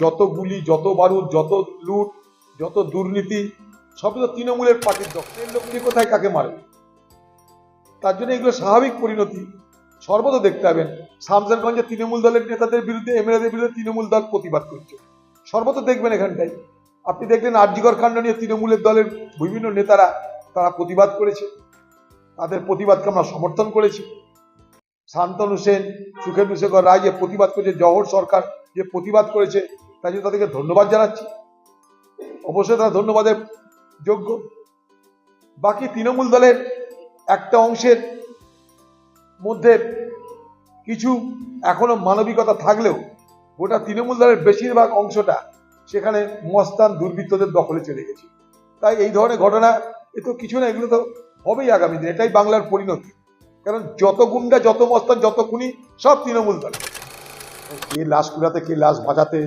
যত গুলি, যত বারুদ, যত লুট, যত দুর্নীতি, সব তো তৃণমূলের পার্টির দখলের লোক নিয়ে কোথায় কাকে মারবে। তার জন্য এগুলো স্বাভাবিক পরিণতি সর্বদা দেখতে পাবেন। শামসেরগঞ্জে তৃণমূল দলের নেতাদের বিরুদ্ধে, এমএলএদের বিরুদ্ধে তৃণমূল দল প্রতিবাদ করছে, সর্বদা দেখবেন এখানটাই। আপনি দেখলেন আরজিকর কাণ্ড নিয়ে তৃণমূলের দলের বিভিন্ন নেতারা তারা প্রতিবাদ করেছে, তাদের প্রতিবাদকে আমরা সমর্থন করেছি। শান্তনু সেন, সুখেন্দু শেখর রায় যে প্রতিবাদ করেছে, জওহর সরকার যে প্রতিবাদ করেছে, তাই জন্য তাদেরকে ধন্যবাদ জানাচ্ছি। অবশ্যই তারা ধন্যবাদের যোগ্য। বাকি তৃণমূল দলের একটা অংশের মধ্যে কিছু এখনো মানবিকতা থাকলেও গোটা তৃণমূল দলের বেশিরভাগ অংশটা সেখানে মস্তান দুর্বৃত্তদের দখলে চলে গেছে। তাই এই ধরনের ঘটনা এ তো কিছু না, এগুলো তো হবেই আগামী দিন, এটাই বাংলার পরিণতি। কারণ যত গুন্ডা, যত মস্তান, যত খুনি সব তৃণমূল দল। কে লাশ কুড়াতে, কে লাশ বাঁচাতে,